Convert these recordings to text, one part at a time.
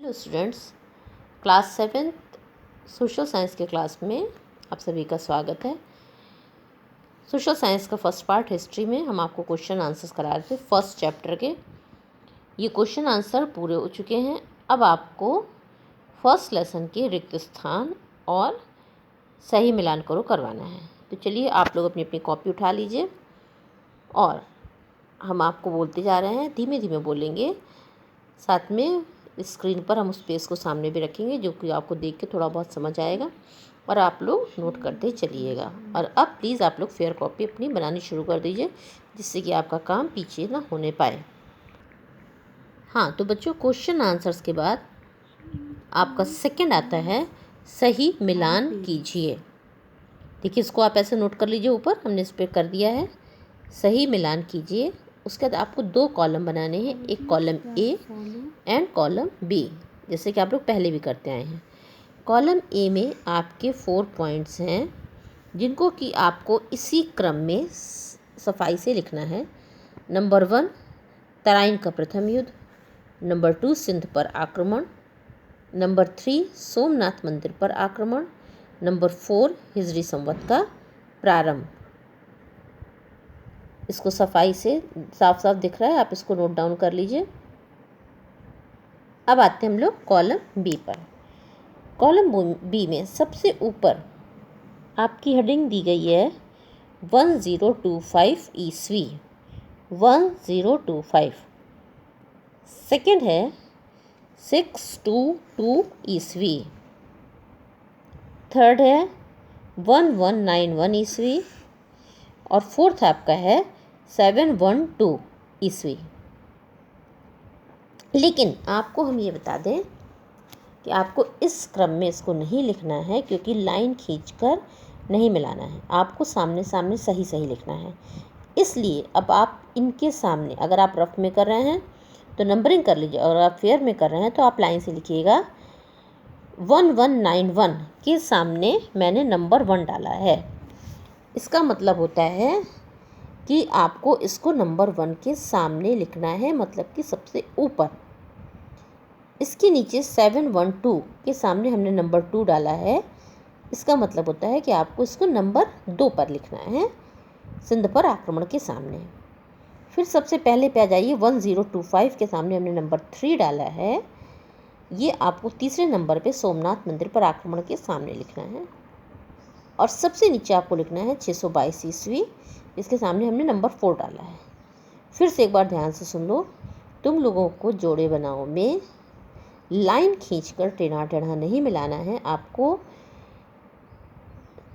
Hello students, class 7th social science के class में आप सभी का स्वागत है। सोशल साइंस का फर्स्ट पार्ट हिस्ट्री में हम आपको क्वेश्चन आंसर्स करा रहे थे फर्स्ट चैप्टर के। ये क्वेश्चन आंसर पूरे हो चुके हैं। अब आपको फर्स्ट लेसन के रिक्त स्थान और सही मिलान करो करवाना है। तो चलिए आप लोग अपनी अपनी कॉपी उठा लीजिए और हम आपको बोलते जा रहे हैं, धीमे धीमे बोलेंगे। साथ में स्क्रीन पर हम उस पेज को सामने भी रखेंगे जो कि आपको देख के थोड़ा बहुत समझ आएगा और आप लोग नोट करते चलिएगा। और अब प्लीज़ आप लोग फेयर कॉपी अपनी बनानी शुरू कर दीजिए जिससे कि आपका काम पीछे ना होने पाए। हाँ, तो बच्चों क्वेश्चन आंसर्स के बाद आपका सेकंड आता है सही मिलान कीजिए। देखिए, इसको आप ऐसे नोट कर लीजिए, ऊपर हमने इस पर कर दिया है सही मिलान कीजिए। उसके बाद आपको दो कॉलम बनाने हैं, एक column A and column B, जैसे कि आप लोग पहले भी करते आए हैं। कॉलम ए में आपके 4 पॉइंट्स हैं जिनको कि आपको इसी क्रम में सफाई से लिखना है। नंबर 1 तराइन का प्रथम युद्ध, नंबर 2 सिंध पर आक्रमण, नंबर 3 सोमनाथ मंदिर पर आक्रमण, नंबर 4 हिजरी संवत का प्रारंभ। इसको सफाई से साफ साफ दिख रहा है, आप इसको नोट डाउन कर लीजिए। अब आते हैं हम लोग कॉलम बी पर। कॉलम बी में सबसे ऊपर आपकी हेडिंग दी गई है 1025 ईस्वी, 1025। सेकंड है 622 ईस्वी, थर्ड है 1191 ईस्वी और फोर्थ आपका है 712 ईस्वी। लेकिन आपको हम ये बता दें कि आपको इस क्रम में इसको नहीं लिखना है, क्योंकि लाइन खींचकर नहीं मिलाना है, आपको सामने सामने सही सही लिखना है। इसलिए अब आप इनके सामने, अगर आप रफ में कर रहे हैं तो नंबरिंग कर लीजिए और आप फेयर में कर रहे हैं तो आप लाइन से लिखिएगा 1191 के सामने मैंने नंबर 1 डाला है। इसका मतलब होता है कि आपको इसको नंबर 1 के सामने लिखना है, मतलब कि सबसे ऊपर। इसके नीचे 712 के सामने हमने नंबर 2 डाला है। इसका मतलब होता है कि आपको इसको नंबर 2 पर लिखना है, सिंध पर आक्रमण के सामने। फिर सबसे पहले पे आ जाइए, 1025 के सामने हमने नंबर 3 डाला है। ये आपको तीसरे नंबर पे सोमनाथ मंदिर पर आक्रमण के सामने लिखना है। और सबसे नीचे आपको लिखना है 622 ईस्वी, इसके सामने हमने नंबर 4 डाला है। फिर से एक बार ध्यान से सुन लो, तुम लोगों को जोड़े बनाओ में लाइन खींचकर टेढ़ा टेढ़ा नहीं मिलाना है। आपको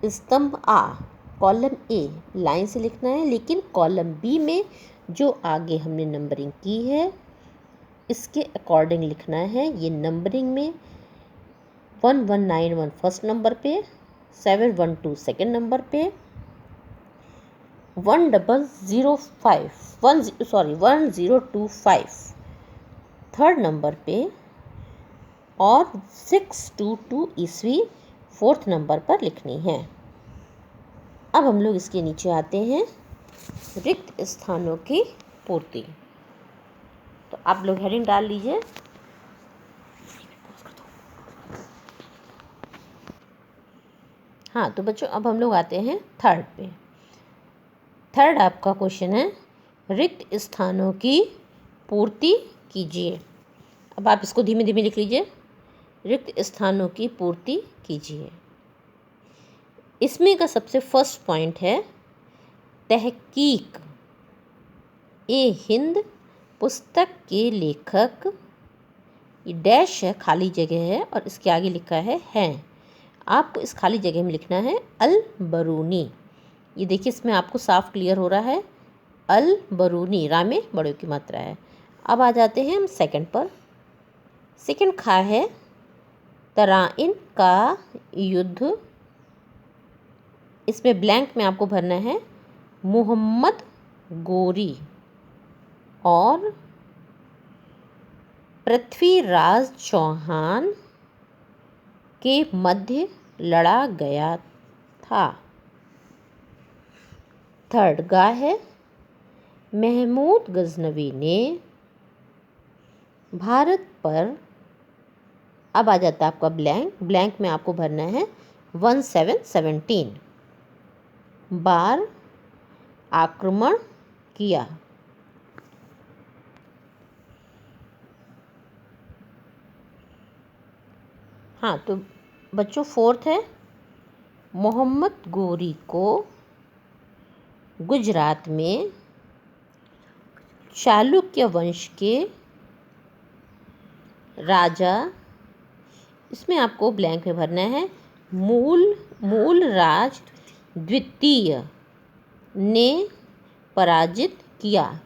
स्तंभ आ कॉलम ए लाइन से लिखना है, लेकिन कॉलम बी में जो आगे हमने नंबरिंग की है इसके अकॉर्डिंग लिखना है। ये नंबरिंग में 1191 फर्स्ट नंबर पे, 712 सेकेंड नंबर पे, 1025 थर्ड नंबर पे और 622 ईस्वी फोर्थ नंबर पर लिखनी है। अब हम लोग इसके नीचे आते हैं रिक्त स्थानों की पूर्ति। तो आप लोग हेडिंग डाल लीजिए। हाँ, तो बच्चों अब हम लोग आते हैं थर्ड पे। थर्ड आपका क्वेश्चन है रिक्त स्थानों की पूर्ति कीजिए। अब आप इसको धीमे धीमे लिख लीजिए, रिक्त स्थानों की पूर्ति कीजिए। इसमें का सबसे फर्स्ट पॉइंट है तहकीक ए हिंद पुस्तक के लेखक, ये डैश है, खाली जगह है और इसके आगे लिखा है हैं। आपको इस खाली जगह में लिखना है अल बरूनी। ये देखिए, इसमें आपको साफ क्लियर हो रहा है अल बरूनी, रा में बड़ों की मात्रा है। अब आ जाते हैं हम सेकंड पर। सेकंड खा है तराइन का युद्ध। इसमें ब्लैंक में आपको भरना है मोहम्मद गोरी और पृथ्वीराज चौहान के मध्य लड़ा गया था। थर्ड गा है महमूद गजनवी ने भारत पर अब आ जाता है आपका ब्लैंक। ब्लैंक में आपको भरना है 1717 बार आक्रमण किया। हाँ, तो बच्चों फोर्थ है, मोहम्मद गोरी को गुजरात में चालुक्य वंश के राजा, इसमें आपको ब्लैंक में भरना है मूलराज द्वितीय ने पराजित किया।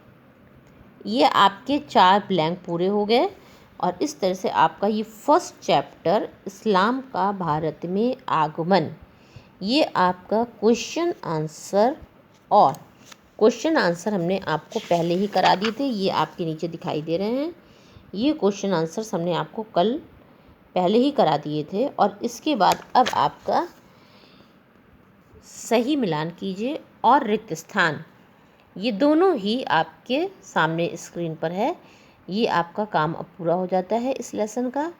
ये आपके 4 ब्लैंक पूरे हो गए और इस तरह से आपका ये फर्स्ट चैप्टर इस्लाम का भारत में आगमन, ये आपका क्वेश्चन आंसर हमने आपको पहले ही करा दिए थे। ये आपके नीचे दिखाई दे रहे हैं। ये क्वेश्चन आंसर्स हमने आपको कल पहले ही करा दिए थे और इसके बाद अब आपका सही मिलान कीजिए और रिक्त स्थान, ये दोनों ही आपके सामने स्क्रीन पर है। ये आपका काम अब पूरा हो जाता है इस लेसन का।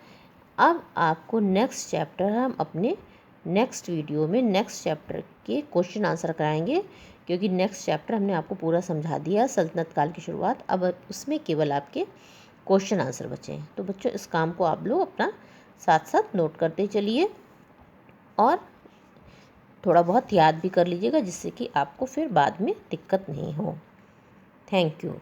अब आपको नेक्स्ट चैप्टर हम अपने नेक्स्ट वीडियो में नेक्स्ट चैप्टर के क्वेश्चन आंसर कराएंगे, क्योंकि नेक्स्ट चैप्टर हमने आपको पूरा समझा दिया सल्तनत काल की शुरुआत। अब उसमें केवल आपके क्वेश्चन आंसर बचे हैं। तो बच्चों इस काम को आप लोग अपना साथ साथ नोट करते चलिए और थोड़ा बहुत याद भी कर लीजिएगा, जिससे कि आपको फिर बाद में दिक्कत नहीं हो। Thank you.